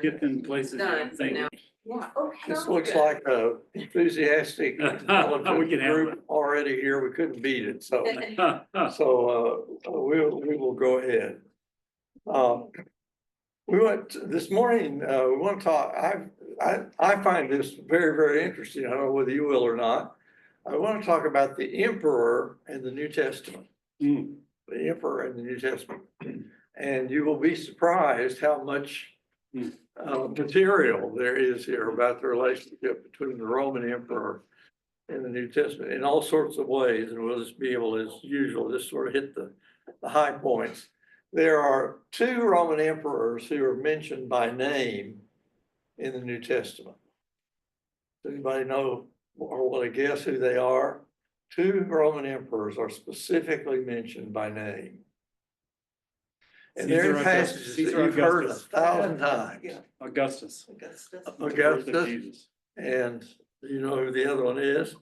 Get in places. Done, Thank now. you. Yeah. Oh, This sounds looks good. like a enthusiastic We can handle group already here. We couldn't beat it, so. We will go ahead. This morning, we want to talk, I find this very, very interesting. I don't know whether you will or not. I want to talk about the emperor and the New Testament. Mm. The emperor and the New Testament. And you will be surprised how much material there is here about the relationship between the Roman emperor and the New Testament in all sorts of ways. And we'll just be able, as usual, just sort of hit the high points. There are two Roman emperors who are mentioned by name in the New Testament. Does anybody know or want to guess who they are? Two Roman emperors are specifically mentioned by name. And they're in passages that you've heard 1,000 times. Yeah. Augustus. Augustus. And you know who the other one is?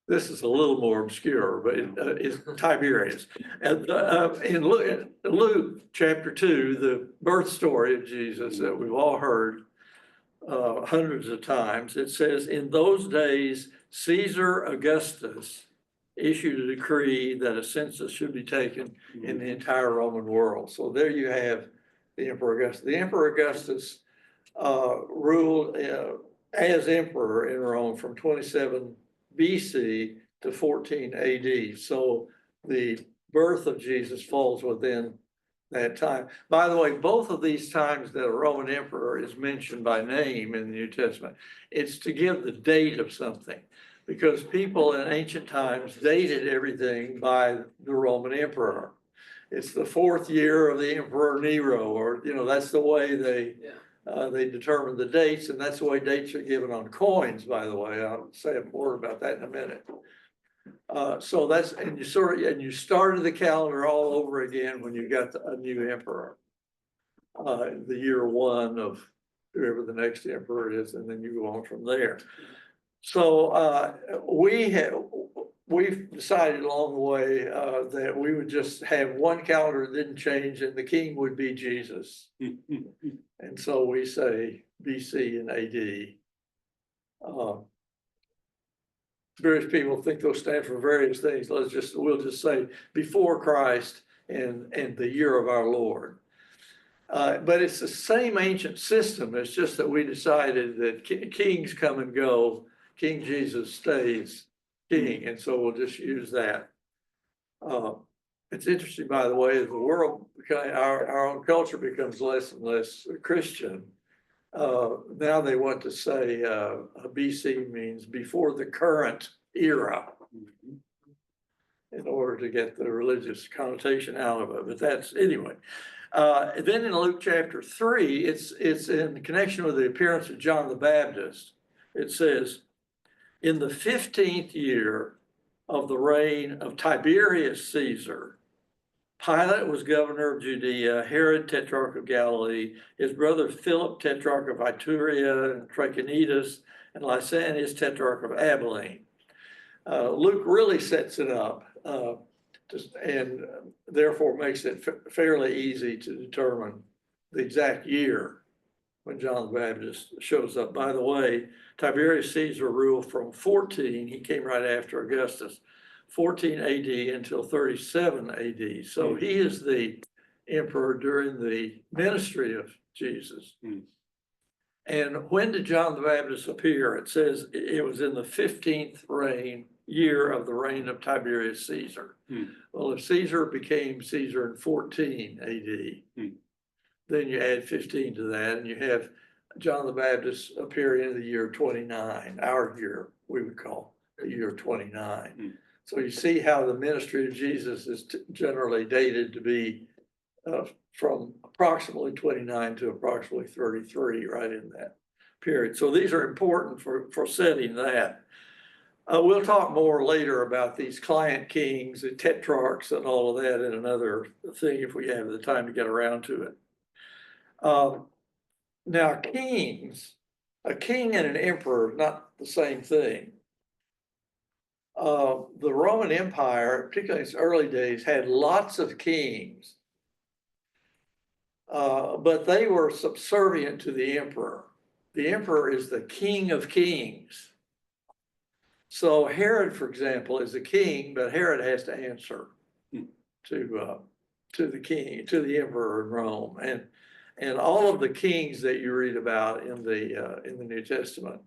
This is a little more obscure, but it's Tiberius. And in Luke chapter 2, the birth story of Jesus that we've all heard hundreds of times, it says, in those days, Caesar Augustus issued a decree that a census should be taken in the entire Roman world. So there you have the Emperor Augustus. The Emperor Augustus ruled as emperor in Rome from 27 BC to 14 AD. So the birth of Jesus falls within that time. By the way, both of these times that a Roman emperor is mentioned by name in the New Testament, it's to give the date of something, because people in ancient times dated everything by the Roman emperor. It's the 4th year of the Emperor Nero, or, you know, that's the way they determine the dates, and that's the way dates are given on coins, by the way. I'll say a word about that in a minute. So that's, and you started the calendar all over again when you got a new emperor. The year 1 of whoever the next emperor is, and then you go on from there. So we've decided along the way that we would just have one calendar that didn't change, and the king would be Jesus. And so we say BC and AD. Various people think those stand for various things. We'll just say before Christ and the year of our Lord. But it's the same ancient system. It's just that we decided that kings come and go. King Jesus stays king, and so we'll just use that. It's interesting, by the way, as the world, our own culture becomes less and less Christian. Now they want to say BC means before the current era, in order to get the religious connotation out of it. But that's anyway. Then in Luke chapter 3, it's in connection with the appearance of John the Baptist. It says, in the 15th year of the reign of Tiberius Caesar, Pilate was governor of Judea, Herod tetrarch of Galilee, his brother Philip tetrarch of Iturea and Trachonitis, and Lysanias tetrarch of Abilene. Luke really sets it up and therefore makes it fairly easy to determine the exact year when John the Baptist shows up. By the way, Tiberius Caesar ruled from 14, he came right after Augustus, 14 AD until 37 AD. So he is the emperor during the ministry of Jesus. And when did John the Baptist appear? It says it was in the 15th year of the reign of Tiberius Caesar. Well, if Caesar became Caesar in 14 AD, then you add 15 to that, and you have John the Baptist appearing in the year 29, our year, we would call the year 29. So you see how the ministry of Jesus is generally dated to be from approximately 29 to approximately 33, right in that period. So these are important for setting that. We'll talk more later about these client kings and tetrarchs and all of that in another thing if we have the time to get around to it. Now, kings, a king and an emperor, not the same thing. The Roman Empire, particularly in its early days, had lots of kings. But they were subservient to the emperor. The emperor is the king of kings. So Herod, for example, is the king, but Herod has to answer to the king, to the emperor in Rome. And all of the kings that you read about in the New Testament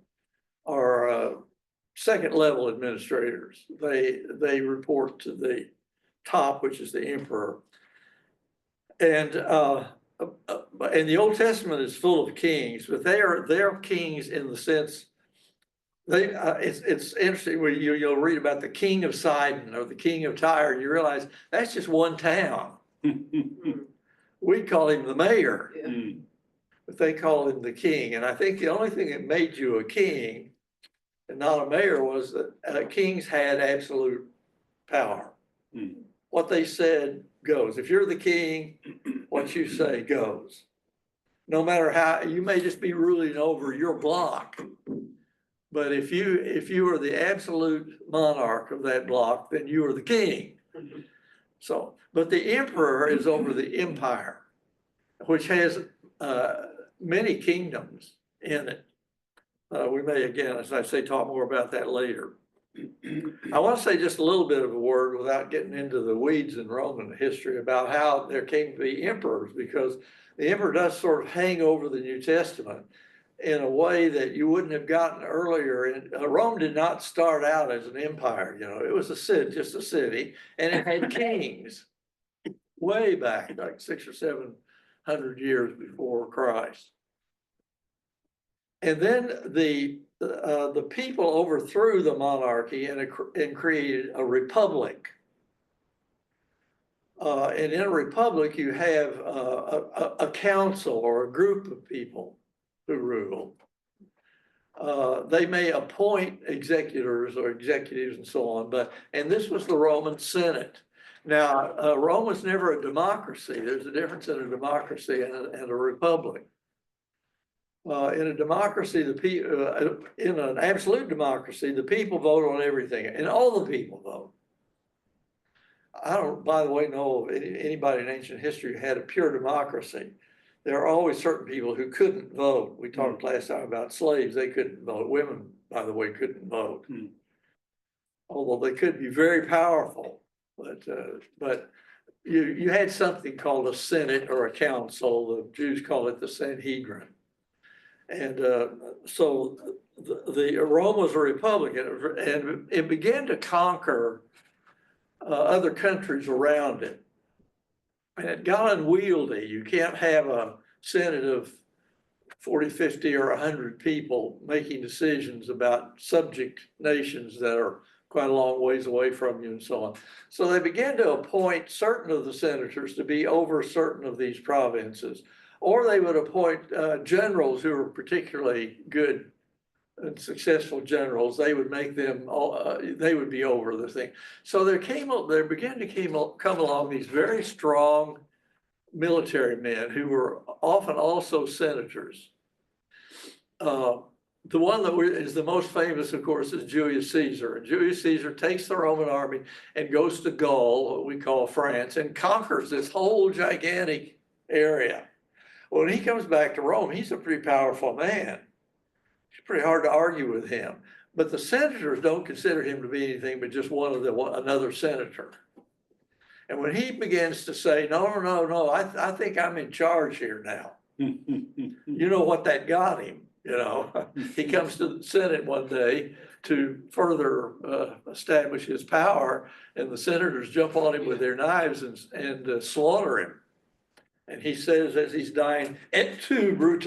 are second level administrators. They report to the top, which is the emperor. And the Old Testament is full of kings, but they're kings in the sense it's interesting when you'll read about the king of Sidon or the king of Tyre, and you realize that's just one town. We call him the mayor, but they call him the king. And I think the only thing that made you a king and not a mayor was that kings had absolute power. What they said goes. If you're the king, what you say goes. No matter how, you may just be ruling over your block. But if you are the absolute monarch of that block, then you are the king. So, but the emperor is over the empire, which has many kingdoms in it. We may, again, as I say, talk more about that later. I want to say just a little bit of a word without getting into the weeds in Roman history about how there came to be emperors, because the emperor does sort of hang over the New Testament in a way that you wouldn't have gotten earlier. And Rome did not start out as an empire, it was just a city, and it had kings way back, like 600 or 700 years before Christ. And then the people overthrew the monarchy and created a republic. And in a republic, you have a council or a group of people who rule. They may appoint executors or executives and so on, and this was the Roman Senate. Now, Rome was never a democracy. There's a difference in a democracy and a republic. In a democracy, in an absolute democracy, the people vote on everything, and all the people vote. I don't, by the way, know of anybody in ancient history who had a pure democracy. There are always certain people who couldn't vote. We talked last time about slaves. They couldn't vote. Women, by the way, couldn't vote. Although they could be very powerful. But you had something called a Senate or a council. The Jews call it the Sanhedrin. And so the Rome was a republic, and it began to conquer other countries around it. And it got unwieldy. You can't have a Senate of 40, 50, or 100 people making decisions about subject nations that are quite a long ways away from you and so on. So they began to appoint certain of the senators to be over certain of these provinces, or they would appoint generals who were particularly good and successful generals. They would make them, they would be over the thing. So there began to come along these very strong military men who were often also senators. The one that is the most famous, of course, is Julius Caesar. And Julius Caesar takes the Roman army and goes to Gaul, what we call France, and conquers this whole gigantic area. When he comes back to Rome, he's a pretty powerful man. It's pretty hard to argue with him. But the senators don't consider him to be anything but just another senator. And when he begins to say, no, I think I'm in charge here now. You know what that got him, He comes to the Senate one day to further establish his power, and the senators jump on him with their knives and slaughter him. And he says, as he's dying, "Et tu, Brute."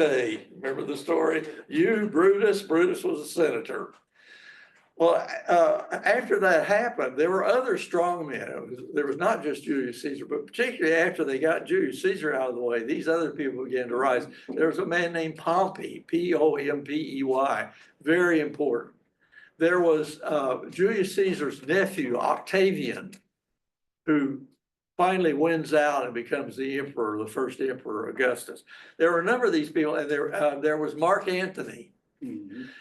Remember the story? You, Brutus. Brutus was a senator. Well, after that happened, there were other strong men. There was not just Julius Caesar, but particularly after they got Julius Caesar out of the way, these other people began to rise. There was a man named Pompey, Pompey, very important. There was Julius Caesar's nephew, Octavian, who finally wins out and becomes the emperor, the first emperor, Augustus. There were a number of these people, and there was Mark Antony.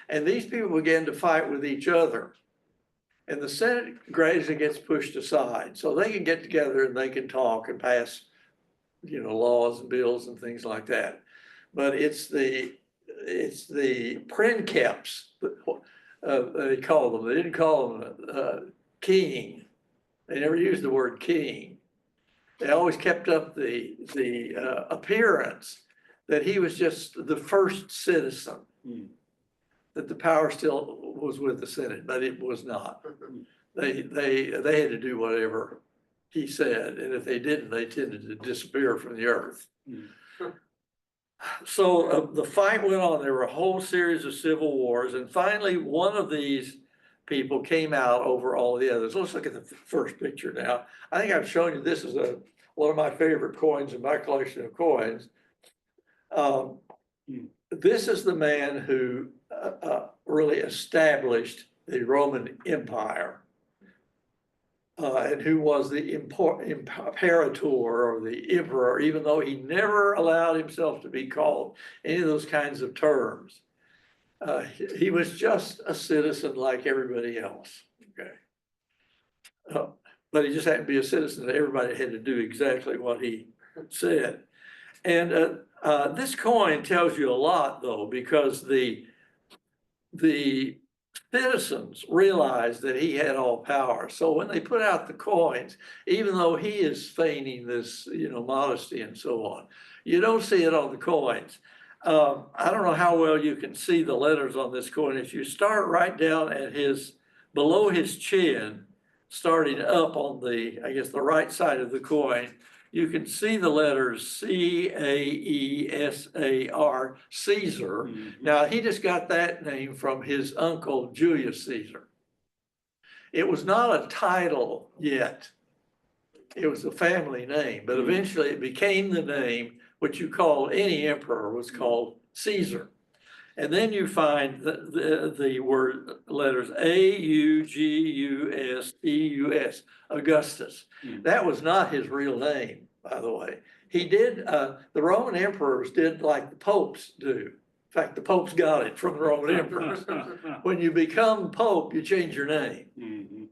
And these people began to fight with each other. And the Senate gradually gets pushed aside. So they can get together and they can talk and pass laws and bills and things like that. But it's the princeps, they call them. They didn't call them king. They never used the word king. They always kept up the appearance that he was just the first citizen, that the power still was with the Senate, but it was not. They had to do whatever he said, and if they didn't, they tended to disappear from the earth. So the fight went on. There were a whole series of civil wars, and finally one of these people came out over all the others. Let's look at the first picture now. I think I've shown you, this is one of my favorite coins in my collection of coins. This is the man who really established the Roman Empire, and who was the imperator or the emperor, even though he never allowed himself to be called any of those kinds of terms. He was just a citizen like everybody else. Okay. But he just happened to be a citizen that everybody had to do exactly what he said. And this coin tells you a lot, though, because the citizens realized that he had all power. So when they put out the coins, even though he is feigning this, modesty and so on, you don't see it on the coins. I don't know how well you can see the letters on this coin. If you start right down at below his chin, starting up on the right side of the coin, you can see the letters C-A-E-S-A-R, Caesar. Now, he just got that name from his uncle, Julius Caesar. It was not a title yet. It was a family name, but eventually it became the name which you call any emperor was called Caesar. And then you find the word letters A-U-G-U-S-E-U-S, Augustus. That was not his real name, by the way. He did, the Roman emperors did like the popes do. In fact, the popes got it from the Roman emperors. When you become pope, you change your name.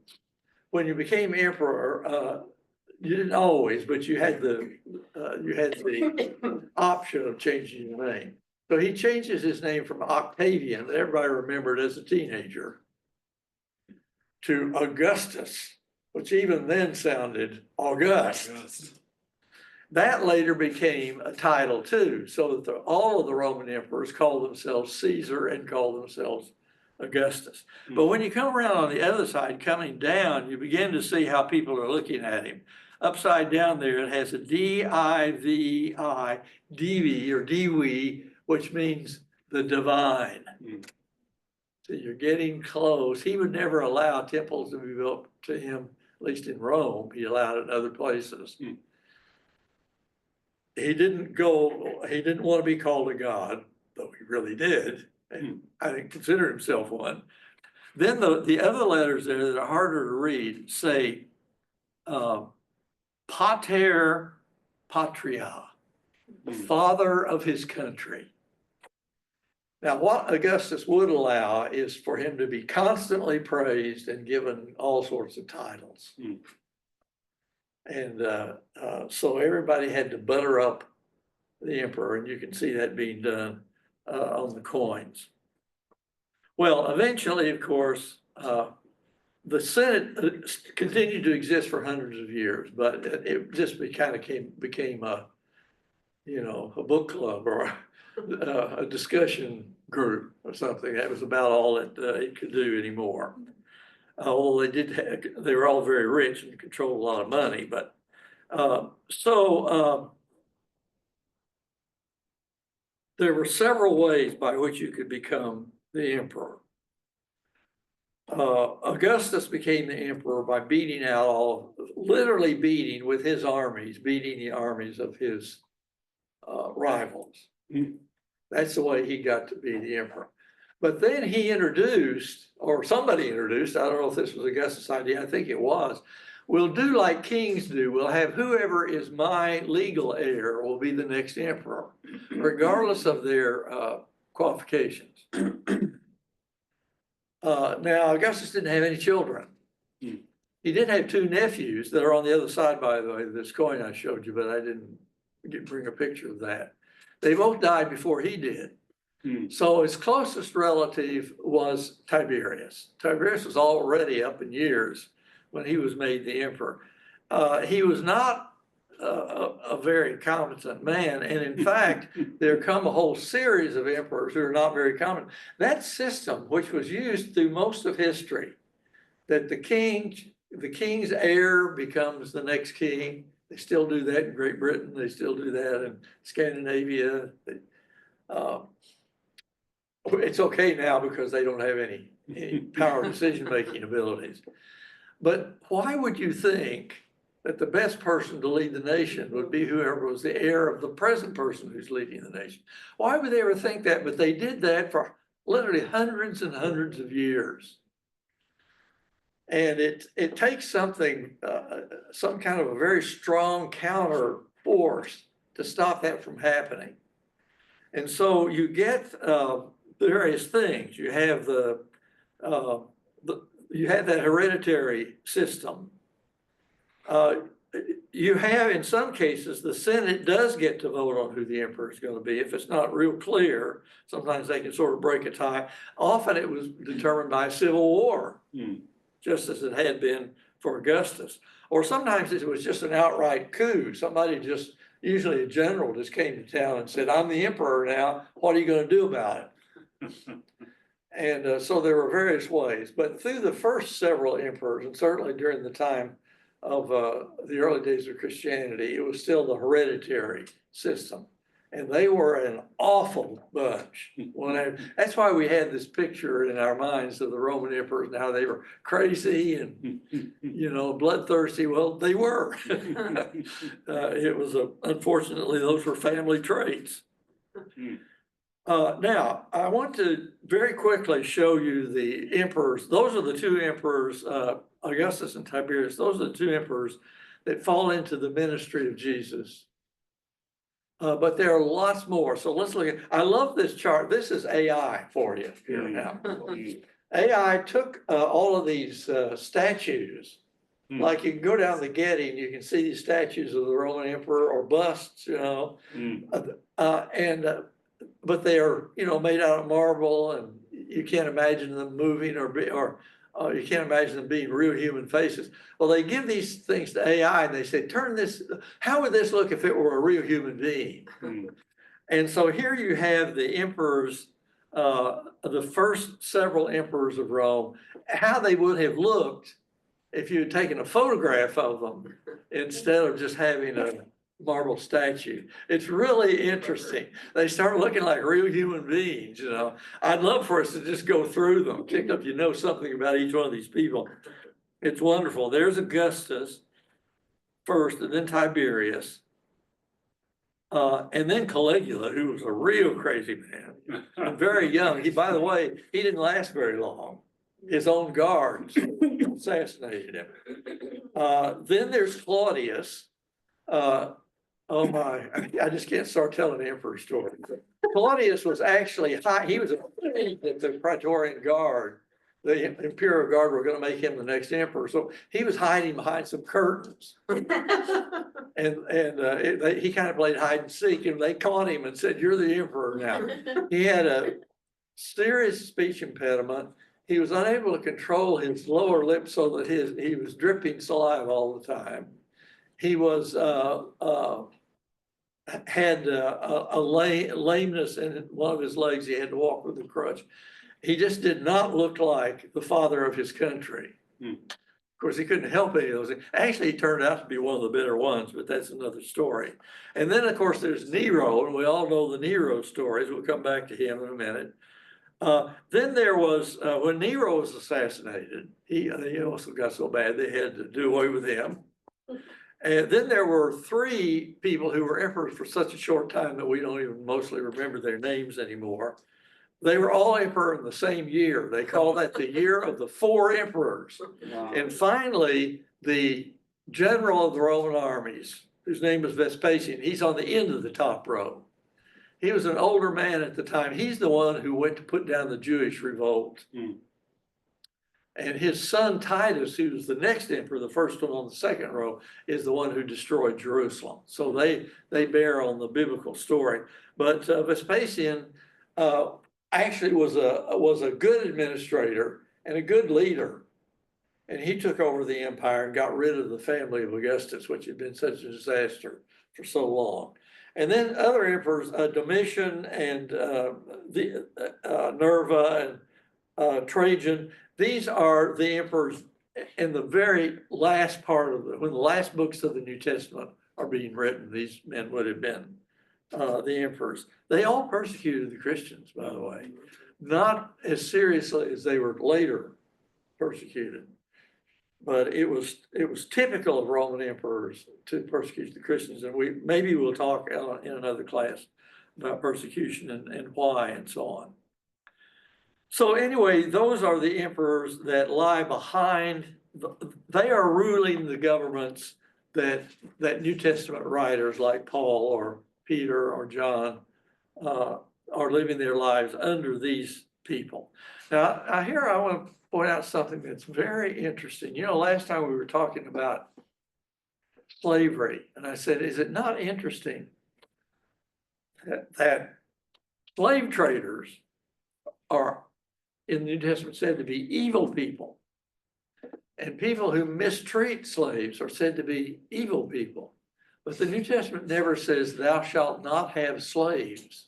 When you became emperor, you didn't always, but you had the option of changing your name. So he changes his name from Octavian, that everybody remembered as a teenager, to Augustus, which even then sounded august. That later became a title too, so that all of the Roman emperors called themselves Caesar and called themselves Augustus. But when you come around on the other side, coming down, you begin to see how people are looking at him. Upside down there, it has a D-I-V-I, divi or divi, which means the divine. So you're getting close. He would never allow temples to be built to him, at least in Rome. He allowed it in other places. He didn't want to be called a god, though he really did. And I didn't consider himself one. Then the other letters there that are harder to read say pater patria, father of his country. Now, what Augustus would allow is for him to be constantly praised and given all sorts of titles. And so everybody had to butter up the emperor, and you can see that being done on the coins. Well, eventually, of course, the Senate continued to exist for hundreds of years, but it just became a book club or a discussion group or something. That was about all that it could do anymore. Although they were all very rich and controlled a lot of money, but there were several ways by which you could become the emperor. Augustus became the emperor by literally beating with his armies, beating the armies of his rivals. That's the way he got to be the emperor. But then he introduced, or somebody introduced, I don't know if this was Augustus' idea, I think it was, we'll do like kings do. We'll have whoever is my legal heir will be the next emperor, regardless of their qualifications. Now, Augustus didn't have any children. He did have two nephews that are on the other side, by the way, this coin I showed you, but I didn't bring a picture of that. They both died before he did. So his closest relative was Tiberius. Tiberius was already up in years when he was made the emperor. He was not a very competent man. And in fact, there come a whole series of emperors who are not very competent. That system, which was used through most of history, that the king's heir becomes the next king. They still do that in Great Britain. They still do that in Scandinavia. It's okay now because they don't have any power decision-making abilities. But why would you think that the best person to lead the nation would be whoever was the heir of the present person who's leading the nation? Why would they ever think that? But they did that for literally hundreds and hundreds of years. And it takes something, some kind of a very strong counter force to stop that from happening. And so you get various things. You have you have that hereditary system. You have, in some cases, the Senate does get to vote on who the emperor is going to be. If it's not real clear, sometimes they can sort of break a tie. Often it was determined by a civil war, just as it had been for Augustus. Or sometimes it was just an outright coup. Somebody just, usually a general, just came to town and said, I'm the emperor now. What are you going to do about it? And so there were various ways. But through the first several emperors, and certainly during the time of the early days of Christianity, it was still the hereditary system. And they were an awful bunch. That's why we had this picture in our minds of the Roman emperors and how they were crazy and, bloodthirsty. Well, they were. It was, unfortunately, those were family traits. Now, I want to very quickly show you the emperors. Those are the two emperors, Augustus and Tiberius. Those are the two emperors that fall into the ministry of Jesus. But there are lots more. So let's look at, I love this chart. This is AI for you here now. AI took all of these statues. Like you can go down the Getty and you can see these statues of the Roman emperor or busts, but they are, made out of marble, and you can't imagine them moving or you can't imagine them being real human faces. Well, they give these things to AI and they say, how would this look if it were a real human being? And so here you have the emperors, the first several emperors of Rome, how they would have looked if you had taken a photograph of them instead of just having a marble statue. It's really interesting. They start looking like real human beings, I'd love for us to just go through them, pick up, something about each one of these people. It's wonderful. There's Augustus first, and then Tiberius, and then Caligula, who was a real crazy man, and very young. By the way, he didn't last very long. His own guards assassinated him. Then there's Claudius. Oh my, I just can't start telling the emperor story. Claudius was actually he was afraid that the Praetorian Guard, the Imperial Guard, were going to make him the next emperor. So he was hiding behind some curtains. And he kind of played hide and seek, and they caught him and said, "You're the emperor now." He had a serious speech impediment. He was unable to control his lower lip so that he was dripping saliva all the time. He was had a lameness in one of his legs. He had to walk with a crutch. He just did not look like the father of his country. Of course, he couldn't help any of those things. Actually, he turned out to be one of the better ones, but that's another story. And then, of course, there's Nero, and we all know the Nero stories. We'll come back to him in a minute. Then there was, when Nero was assassinated, he also got so bad they had to do away with him. And then there were three people who were emperors for such a short time that we don't even mostly remember their names anymore. They were all emperor in the same year. They call that the year of the four emperors. Wow. And finally, the general of the Roman armies, whose name was Vespasian, he's on the end of the top row. He was an older man at the time. He's the one who went to put down the Jewish revolt. And his son Titus, who was the next emperor, the first one on the second row, is the one who destroyed Jerusalem. So they bear on the biblical story. But Vespasian actually was a good administrator and a good leader. And he took over the empire and got rid of the family of Augustus, which had been such a disaster for so long. And then other emperors, Domitian and Nerva and Trajan, these are the emperors in the very last part of when the last books of the New Testament are being written. These men would have been the emperors. They all persecuted the Christians, by the way, not as seriously as they were later persecuted. But it was typical of Roman emperors to persecute the Christians, and maybe we'll talk in another class about persecution and why and so on. So anyway, those are the emperors that lie behind. They are ruling the governments that New Testament writers like Paul or Peter or John are living their lives under these people. Now, here I want to point out something that's very interesting. You know, last time we were talking about slavery, and I said, is it not interesting that slave traders are in the New Testament said to be evil people, and people who mistreat slaves are said to be evil people? But the New Testament never says thou shalt not have slaves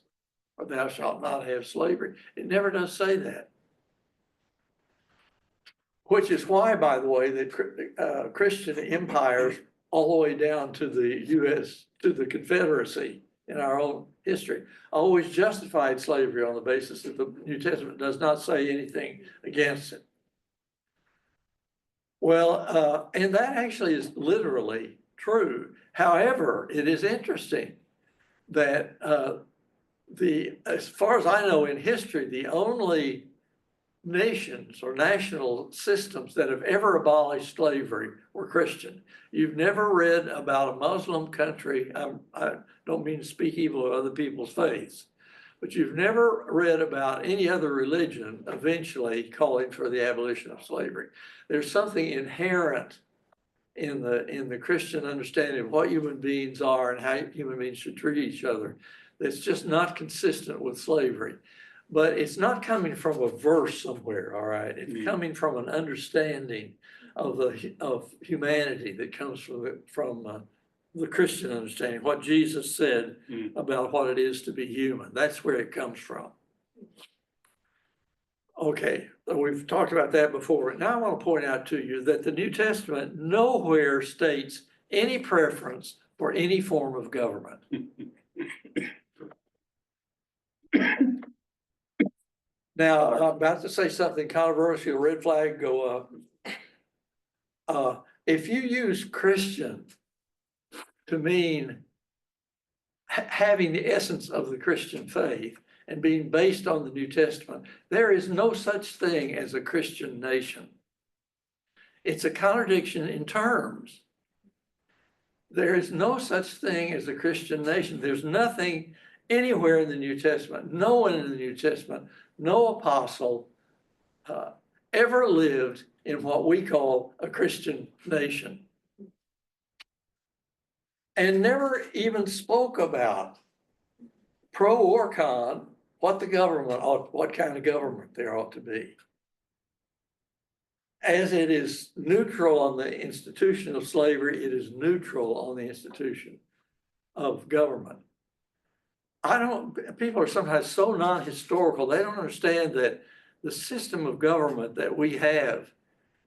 or thou shalt not have slavery. It never does say that. Which is why, by the way, that Christian empires all the way down to the US, to the Confederacy in our own history, always justified slavery on the basis that the New Testament does not say anything against it. Well, and that actually is literally true. However, it is interesting that as far as I know in history, the only nations or national systems that have ever abolished slavery were Christian. You've never read about a Muslim country. I don't mean to speak evil of other people's faiths, but you've never read about any other religion eventually calling for the abolition of slavery. There's something inherent in the Christian understanding of what human beings are and how human beings should treat each other that's just not consistent with slavery. But it's not coming from a verse somewhere, all right? It's coming from an understanding of humanity that comes from the Christian understanding, what Jesus said about what it is to be human. That's where it comes from. Okay, so we've talked about that before. Now I want to point out to you that the New Testament nowhere states any preference for any form of government. Now, I'm about to say something controversial, red flag go up. If you use Christian to mean having the essence of the Christian faith and being based on the New Testament, there is no such thing as a Christian nation. It's a contradiction in terms. There is no such thing as a Christian nation. There's nothing anywhere in the New Testament, no one in the New Testament, no apostle ever lived in what we call a Christian nation, and never even spoke about, pro or con, what the government ought, what kind of government there ought to be. As it is neutral on the institution of slavery, it is neutral on the institution of government. People are sometimes so non-historical, they don't understand that the system of government that we have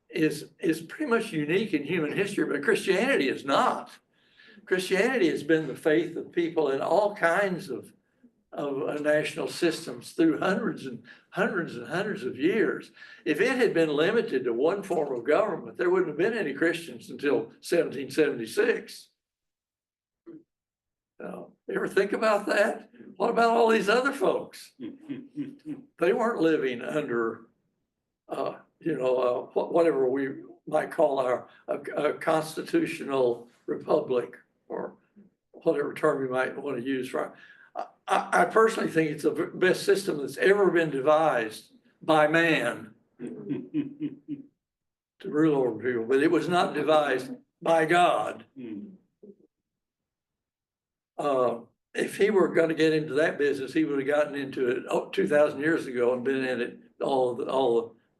is pretty much unique in human history, but Christianity is not. Christianity has been the faith of people in all kinds of national systems through hundreds and hundreds and hundreds of years. If it had been limited to one form of government, there wouldn't have been any Christians until 1776. You ever think about that? What about all these other folks? They weren't living under, whatever we might call a constitutional republic, or whatever term you might want to use. I personally think it's the best system that's ever been devised by man. to rule over people, but it was not devised by God. If he were gonna get into that business, he would have gotten into it 2,000 years ago and been in it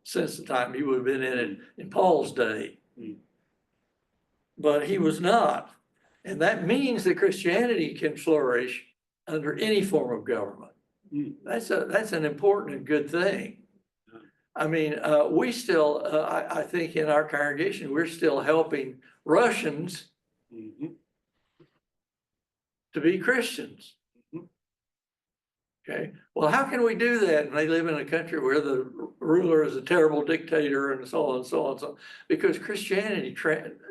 since the time he would have been in it in Paul's day. But he was not. And that means that Christianity can flourish under any form of government. That's an important and good thing. I mean, we still, I think in our congregation, we're still helping Russians to be Christians. Okay, well, how can we do that? And they live in a country where the ruler is a terrible dictator and so on and so on and so on. Because Christianity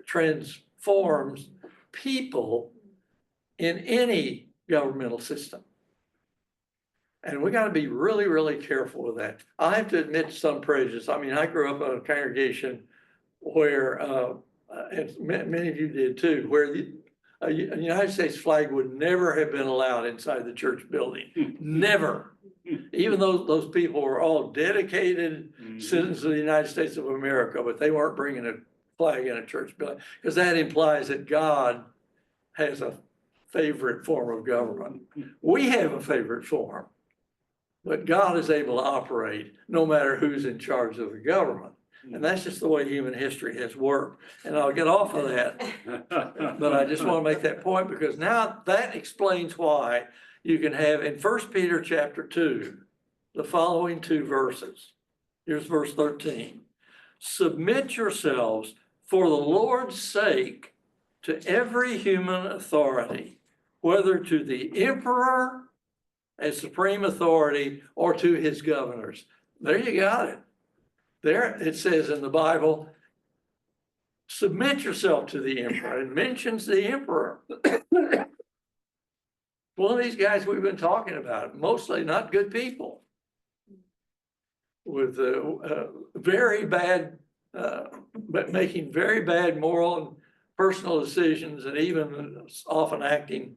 transforms people in any governmental system. And we got to be really, really careful with that. I have to admit some prejudice. I mean, I grew up in a congregation where, and many of you did too, where the United States flag would never have been allowed inside the church building. Never. Even though those people were all dedicated citizens of the United States of America, but they weren't bringing a flag in a church building, because that implies that God has a favorite form of government. We have a favorite form, but God is able to operate no matter who's in charge of the government. And that's just the way human history has worked. And I'll get off of that, but I just want to make that point, because now that explains why you can have in 1 Peter chapter 2, the following two verses. Here's verse 13. Submit yourselves for the Lord's sake to every human authority, whether to the emperor as supreme authority or to his governors. There you got it. There it says in the Bible, submit yourself to the emperor. It mentions the emperor. One of these guys we've been talking about, mostly not good people, with very bad, but making very bad moral and personal decisions, and even often acting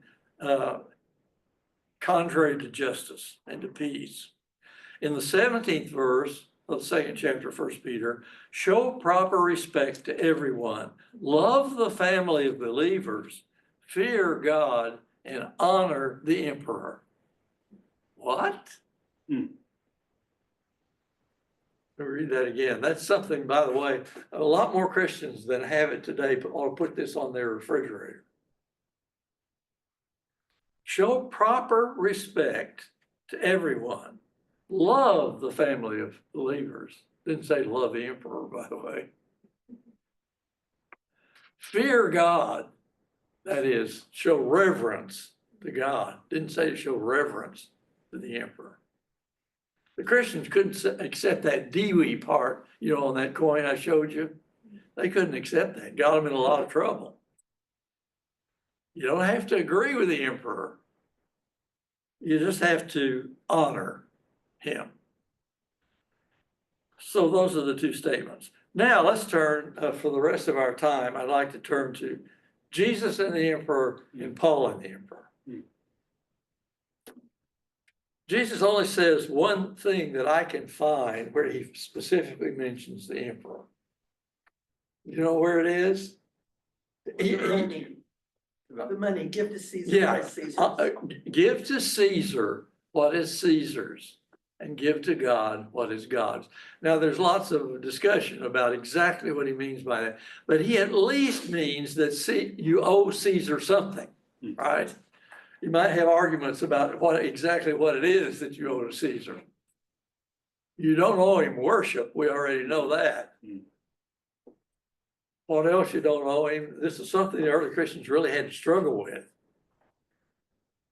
contrary to justice and to peace. In the 17th verse of the second chapter of 1 Peter, show proper respect to everyone, love the family of believers, fear God, and honor the emperor. What? Let me read that again. That's something, by the way, a lot more Christians than have it today ought to put this on their refrigerator. Show proper respect to everyone. Love the family of believers. Didn't say love the emperor, by the way. Fear God. That is, show reverence to God. Didn't say to show reverence to the emperor. The Christians couldn't accept that Dewey part, on that coin I showed you. They couldn't accept that. Got them in a lot of trouble. You don't have to agree with the emperor. You just have to honor him. So those are the two statements. Now let's turn, for the rest of our time, I'd like to turn to Jesus and the emperor and Paul and the emperor. Jesus only says one thing that I can find where he specifically mentions the emperor. You know where it is? The money, give to Caesar. Yeah, Caesar. Give to Caesar what is Caesar's, and give to God what is God's. Now, there's lots of discussion about exactly what he means by that, but he at least means that you owe Caesar something, right? You might have arguments about exactly what it is that you owe to Caesar. You don't owe him worship. We already know that. What else you don't owe him? This is something the early Christians really had to struggle with.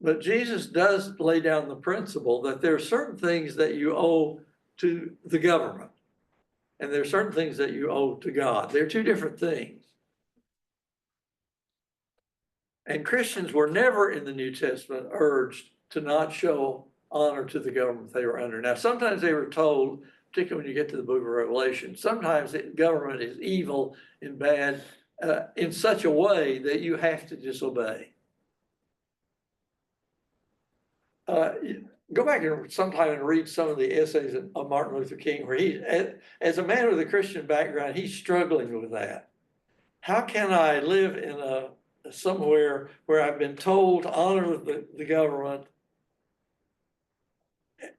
But Jesus does lay down the principle that there are certain things that you owe to the government, and there are certain things that you owe to God. They're two different things. And Christians were never in the New Testament urged to not show honor to the government they were under. Now, sometimes they were told, particularly when you get to the book of Revelation, sometimes the government is evil and bad in such a way that you have to disobey. go back and sometime and read some of the essays of Martin Luther King, where he, as a man with a Christian background, he's struggling with that. How can I live in somewhere where I've been told to honor the government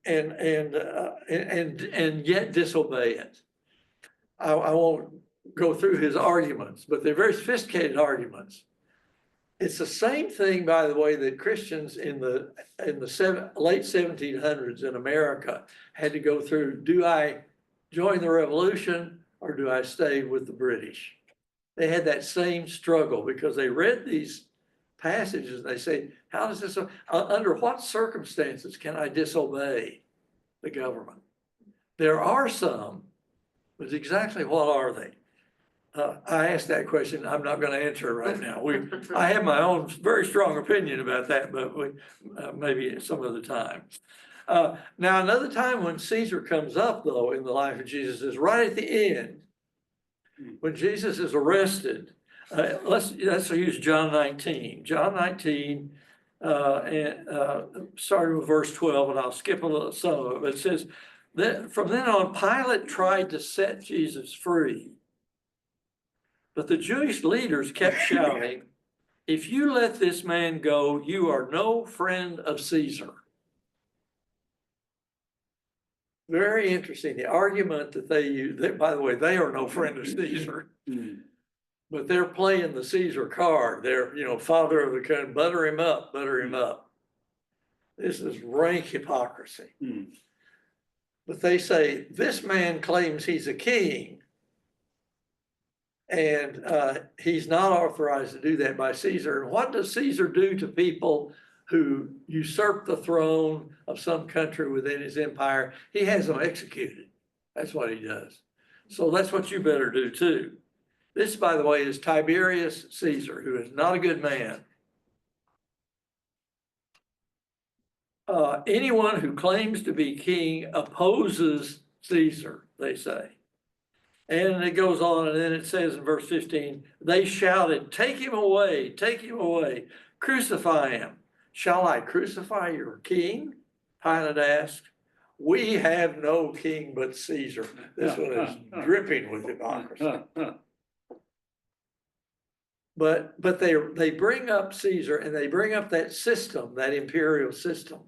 and yet disobey it? I won't go through his arguments, but they're very sophisticated arguments. It's the same thing, by the way, that Christians in the late 1700s in America had to go through. Do I join the revolution or do I stay with the British? They had that same struggle because they read these passages and they say, how does this, under what circumstances can I disobey the government? There are some, but exactly what are they? I asked that question. I'm not going to answer it right now. I have my own very strong opinion about that, but maybe some other time. Now, another time when Caesar comes up, though, in the life of Jesus is right at the end, when Jesus is arrested. Let's use John 19. John 19, starting with verse 12, and I'll skip a little some of it. But it says that from then on, Pilate tried to set Jesus free. But the Jewish leaders kept shouting, if you let this man go, you are no friend of Caesar. Very interesting. The argument that they use, by the way, they are no friend of Caesar, but they're playing the Caesar card. They're, father of the country, butter him up, butter him up. This is rank hypocrisy. But they say, this man claims he's a king, and he's not authorized to do that by Caesar. And what does Caesar do to people who usurp the throne of some country within his empire? He has them executed. That's what he does. So that's what you better do too. This, by the way, is Tiberius Caesar, who is not a good man. Anyone who claims to be king opposes Caesar, they say. And it goes on, and then it says in verse 15, they shouted, take him away, crucify him. Shall I crucify your king? Pilate asked. We have no king but Caesar. This one is dripping with hypocrisy. But they bring up Caesar, and they bring up that system, that imperial system,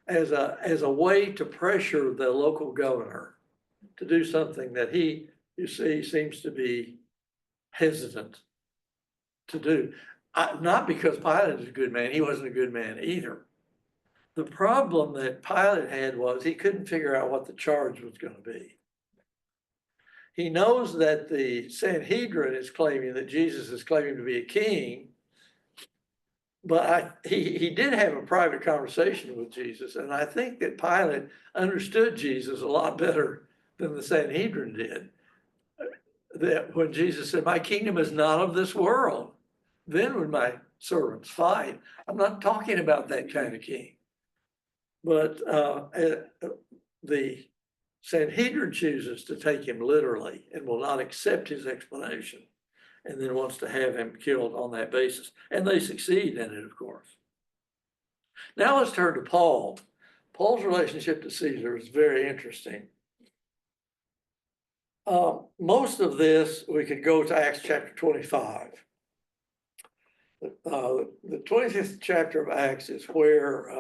as a way to pressure the local governor to do something that he, you see, seems to be hesitant to do. Not because Pilate is a good man. He wasn't a good man either. The problem that Pilate had was he couldn't figure out what the charge was going to be. He knows that the Sanhedrin is claiming that Jesus is claiming to be a king, but he did have a private conversation with Jesus, and I think that Pilate understood Jesus a lot better than the Sanhedrin did. That when Jesus said, my kingdom is not of this world, then would my servants fight. I'm not talking about that kind of king. But the Sanhedrin chooses to take him literally and will not accept his explanation, and then wants to have him killed on that basis. And they succeed in it, of course. Now let's turn to Paul. Paul's relationship to Caesar is very interesting. Most of this, we could go to Acts chapter 25. The 25th chapter of Acts is where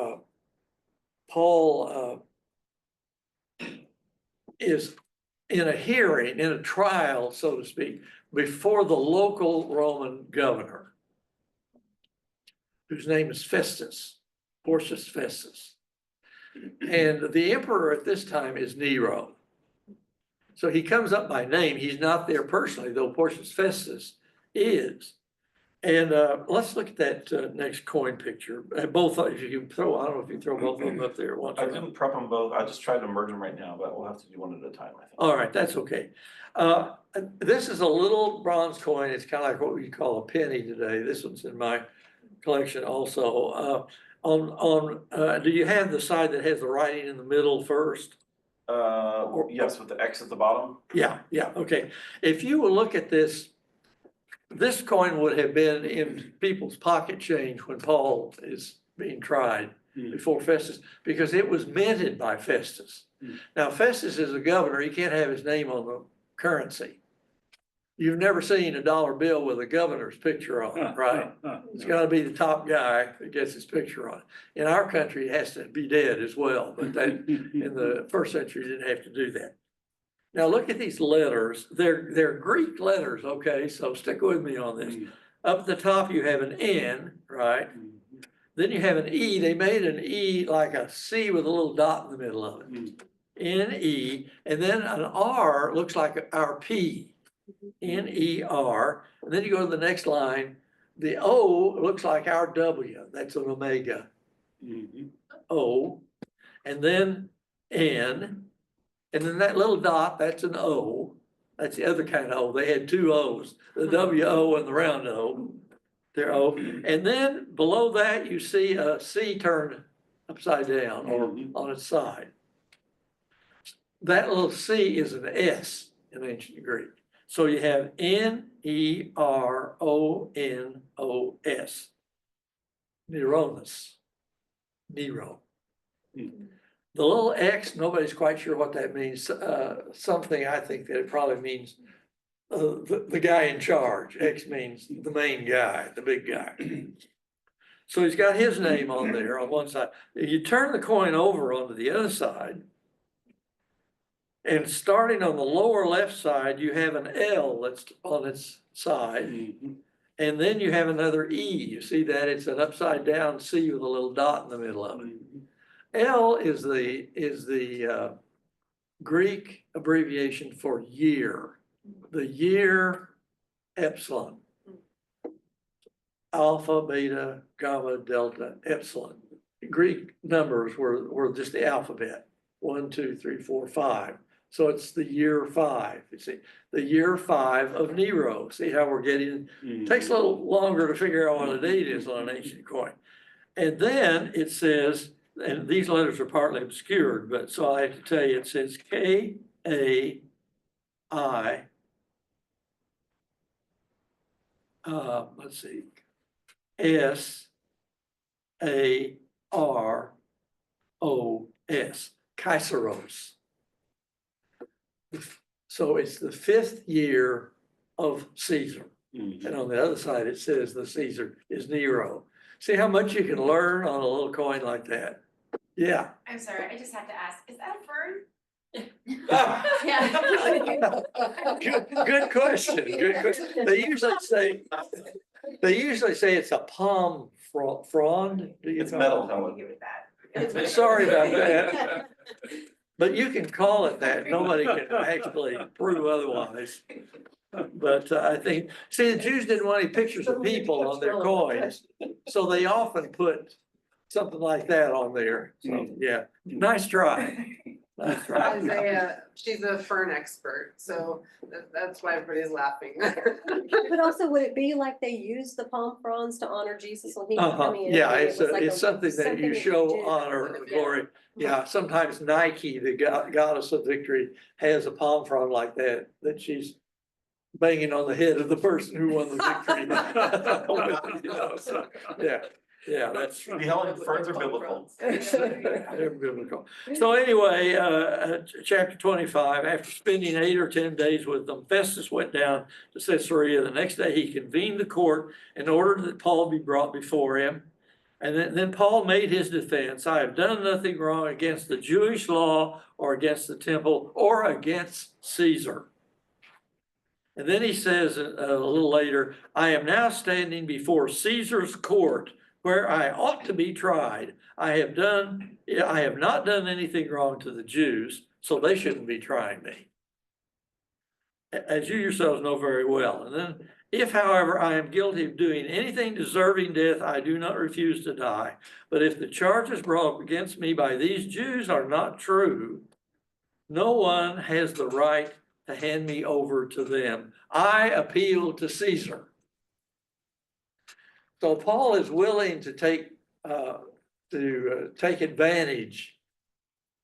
Paul is in a hearing, in a trial, so to speak, before the local Roman governor, whose name is Festus, Porcius Festus. And the emperor at this time is Nero. So he comes up by name. He's not there personally, though Porcius Festus is. And let's look at that next coin picture. Both, if you can throw, I don't know if you can throw both of them up there at once. I didn't prep them both. I just tried to merge them right now, but we'll have to do one at a time, I think. All right, that's okay. This is a little bronze coin. It's kind of like what we call a penny today. This one's in my collection also. Do you have the side that has the writing in the middle first? Yes, with the X at the bottom. Yeah, okay. If you will look at this, this coin would have been in people's pocket change when Paul is being tried. before Festus, because it was minted by Festus. Now Festus is a governor, he can't have his name on the currency. You've never seen a dollar bill with a governor's picture on it, right? It's gotta be the top guy that gets his picture on it. In our country, it has to be dead as well, but that, in the first century, you didn't have to do that. Now look at these letters, they're Greek letters, okay, so stick with me on this. Up at the top, you have an N, right? Then you have an E, they made an E like a C with a little dot in the middle of it. N-E, and then an R looks like our P. N-E-R, and then you go to the next line, the O looks like our W, that's an omega. O, and then N, and then that little dot, that's an O, that's the other kind of O, they had two O's, the W-O and the round O, they're O, and then below that you see a C turned upside down or on its side. That little C is an S in ancient Greek. So you have N-E-R-O-N-O-S. Neronos. Nero. The little X, nobody's quite sure what that means. Something I think that it probably means the guy in charge. X means the main guy, the big guy. So he's got his name on there on one side. You turn the coin over onto the other side, and starting on the lower left side, you have an L that's on its side. And then you have another E. You see that? It's an upside down C with a little dot in the middle of it. L is the Greek abbreviation for year. The year epsilon. Alpha, beta, gamma, delta, epsilon. Greek numbers were just the alphabet. 1, 2, 3, 4, 5. So it's the year 5, you see, the year 5 of Nero. See how we're getting, it takes a little longer to figure out what a date is on an ancient coin. And then it says, and these letters are partly obscured, but so I have to tell you, it says K-A-I, let's see, S-A-R-O-S, Kaiseros. So it's the 5th year of Caesar. And on the other side, it says the Caesar is Nero. See how much you can learn on a little coin like that? Yeah. I'm sorry, I just have to ask, is that a fern? Good question, good question. They usually say it's a palm frond. It's metal, I'll Helen. give it that. Sorry about that. But you can call it that. Nobody can actually prove otherwise. But I think, see, the Jews didn't want any pictures of people on their coins, so they often put something like that on there. So, yeah, nice try. Nice try. Isaiah, she's a fern expert, so that's why everybody's laughing. But also, would it be like they used the palm fronds to honor Jesus when he was coming in? Yeah, I mean, it's it was like it's something that you that show did. honor, glory. Yeah, sometimes Nike, the goddess of victory, has a palm frond like that she's banging on the head of the person who won the victory. You know, so, yeah, that's. Helen, ferns are biblical. They're biblical. So anyway, chapter 25, after spending 8 or 10 days with them, Festus went down to Caesarea. The next day he convened the court and ordered that Paul be brought before him. And then Paul made his defense. I have done nothing wrong against the Jewish law or against the temple or against Caesar. And then he says a little later, I am now standing before Caesar's court where I ought to be tried. I have not done anything wrong to the Jews, so they shouldn't be trying me, as you yourselves know very well. And then, if, however, I am guilty of doing anything deserving death, I do not refuse to die. But if the charges brought against me by these Jews are not true, no one has the right to hand me over to them. I appeal to Caesar. So Paul is willing to take advantage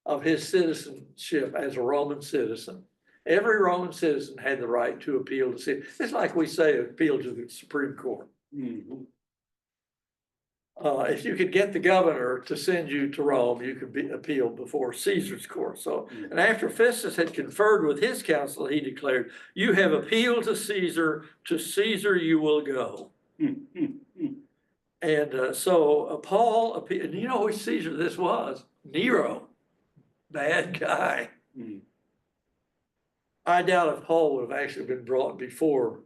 of his citizenship as a Roman citizen. Every Roman citizen had the right to appeal to Caesar. It's like we say appeal to the Supreme Court. if you could get the governor to send you to Rome, you could be appealed before Caesar's court. So, and after Festus had conferred with his council, he declared, "You have appealed to Caesar you will go." And so Paul appealed, and you know which Caesar this was? Nero, bad guy. I doubt if Paul would have actually been brought before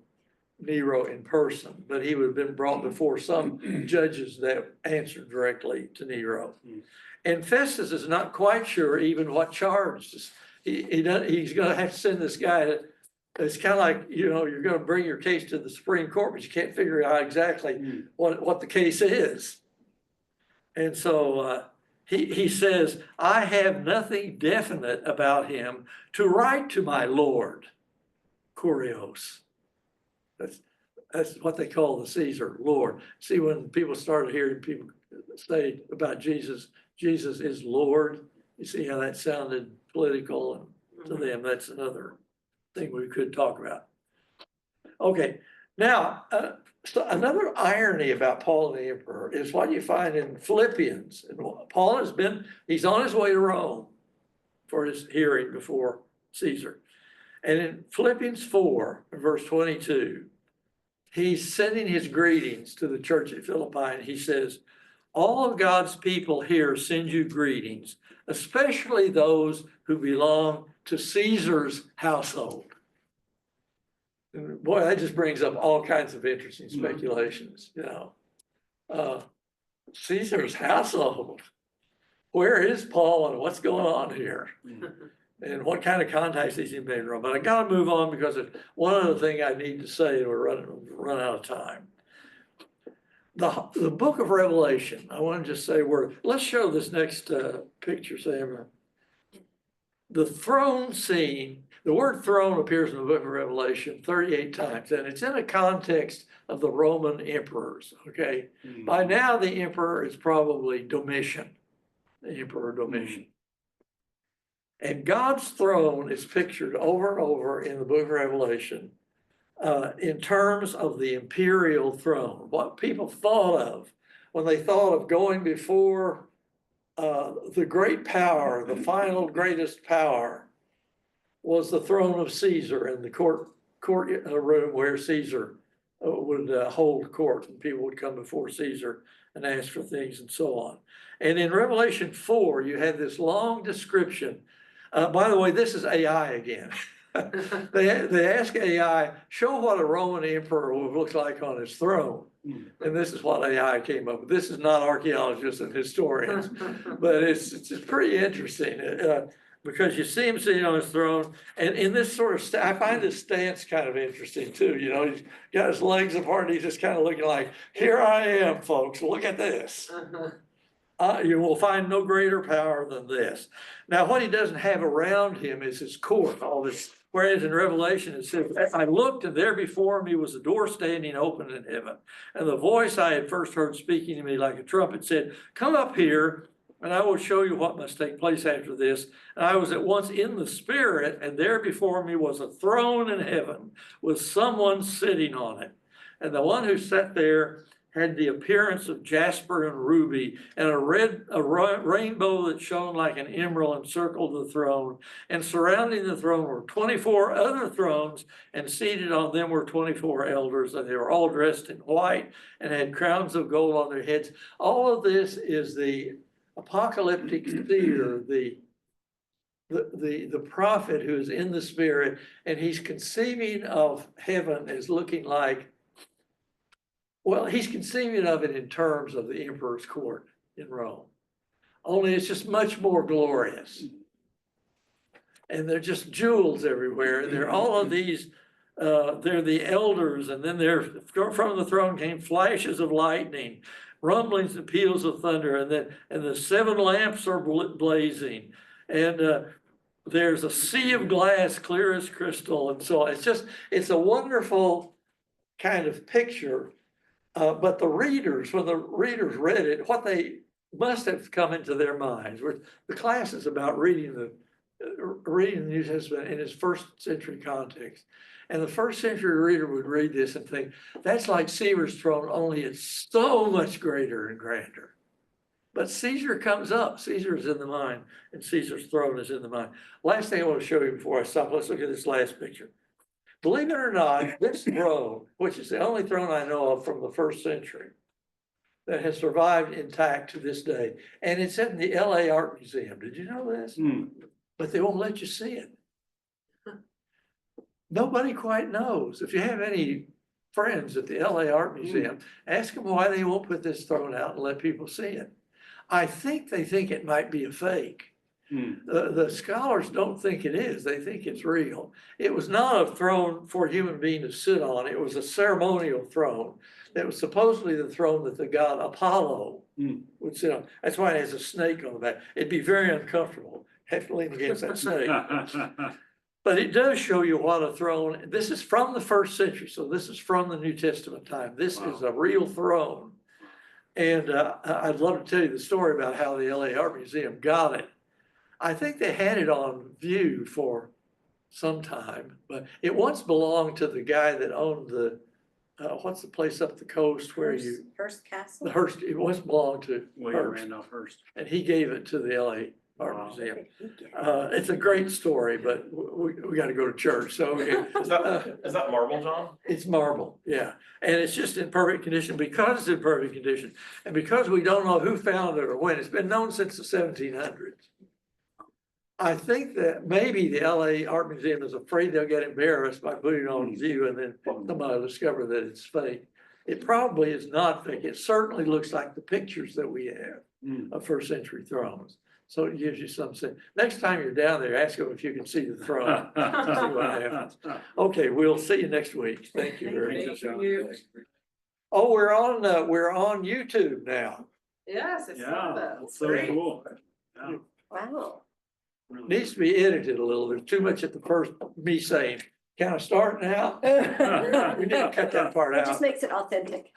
Nero in person, but he would have been brought before some judges that answered directly to Nero. And Festus is not quite sure even what charges. He's gonna have to send this guy to, it's kind of like, you know, you're gonna bring your case to the Supreme Court, but you can't figure out exactly what the case is. And so he says, "I have nothing definite about him to write to my Lord, Kurios." That's what they call the Caesar, Lord. See, when people started hearing people say about Jesus, Jesus is Lord, you see how that sounded political, and to them, that's another thing we could talk about. Okay, now, so another irony about Paul the emperor is what you find in Philippians. And Paul he's on his way to Rome for his hearing before Caesar. And in Philippians 4, verse 22, he's sending his greetings to the church at Philippi, and he says, "All of God's people here send you greetings, especially those who belong to Caesar's household." And boy, that just brings up all kinds of interesting speculations, you know. Caesar's household. Where is Paul and what's going on here? And what kind of contacts he's made in Rome? But I gotta move on because one other thing I need to say, and we're running out of time. The book of Revelation, I want to just say let's show this next picture, Sam. The throne scene, the word throne appears in the book of Revelation 38 times, and it's in a context of the Roman emperors, okay? By now, the emperor is probably Domitian, the Emperor Domitian. And God's throne is pictured over and over in the book of Revelation in terms of the imperial throne, what people thought of when they thought of going before the great power, the final greatest power, was the throne of Caesar in the court room where Caesar would hold court, and people would come before Caesar and ask for things and so on. And in Revelation 4, you had this long description. By the way, this is AI again. They ask AI, show what a Roman emperor would look like on his throne. And this is what AI came up with. This is not archaeologists and historians, but it's pretty interesting because you see him sitting on his throne. And in this sort of, I find this stance kind of interesting too. You know, he's got his legs apart. He's just kind of looking like, here I am, folks, look at this. You will find no greater power than this. Now, what he doesn't have around him is his court, all this. Whereas in Revelation, it says, I looked, and there before me was a door standing open in heaven. And the voice I had first heard speaking to me like a trumpet said, come up here, and I will show you what must take place after this. And I was at once in the Spirit, and there before me was a throne in heaven with someone sitting on it. And the one who sat there had the appearance of jasper and ruby, and a rainbow that shone like an emerald encircled the throne. And surrounding the throne were 24 other thrones, and seated on them were 24 elders, and they were all dressed in white and had crowns of gold on their heads. All of this is the apocalyptic seer, the prophet who is in the Spirit, and he's conceiving of heaven as looking like, well, he's conceiving of it in terms of the emperor's court in Rome. Only it's just much more glorious. And they're just jewels everywhere. And they're all of these, they're the elders. And then from the throne came flashes of lightning, rumblings and peals of thunder. And the 7 lamps are blazing. And there's a sea of glass, clear as crystal. And so it's a wonderful kind of picture. But the readers, when the readers read it, what they must have come into their minds, the class is about reading reading the New Testament in its first century context. And the first century reader would read this and think, that's like Caesar's throne, only it's so much greater and grander. But Caesar comes up, Caesar is in the mind, and Caesar's throne is in the mind. Last thing I want to show you before I stop, let's look at this last picture. Believe it or not, this throne, which is the only throne I know of from the first century, that has survived intact to this day, and it's in the LA Art Museum. Did you know this? But they won't let you see it. Nobody quite knows. If you have any friends at the LA Art Museum, ask them why they won't put this throne out and let people see it. I think they think it might be a fake. The scholars don't think it is. They think it's real. It was not a throne for a human being to sit on. It was a ceremonial throne that was supposedly the throne that the god Apollo would sit on. That's why it has a snake on the back. It'd be very uncomfortable, have to lean against that snake. But it does show you what a throne, this is from the first century, so this is from the New Testament time. This is a real throne. And I'd love to tell you the story about how the LA Art Museum got it. I think they had it on view for some time, but it once belonged to the guy that owned the, what's the place up the coast where you, Hearst Castle? the Hearst, it once belonged to William Hearst. Randolph Hearst. And he gave it to the LA Art Wow. Museum. It's a great story, but we got to go to church, so. Is that marble, John? It's marble, yeah, and it's just in perfect condition because it's in perfect condition, and because we don't know who found it or when. It's been known since the 1700s. I think that maybe the LA Art Museum is afraid they'll get embarrassed by putting it on view, and then somebody will discover that it's fake. It probably is not fake. It certainly looks like the pictures that we have of first century thrones. So it gives you some sense. Next time you're down there, ask them if you can see the throne. See what happens. Okay, we'll see you next week. Thank you very much. Oh, we're on YouTube now. Yes, I saw Yeah, that. that's so Great. cool. Yeah, Wow. really. Needs to be edited a little. There's too much at the first, me saying, can I start now? We need to cut that part It out. just makes it authentic.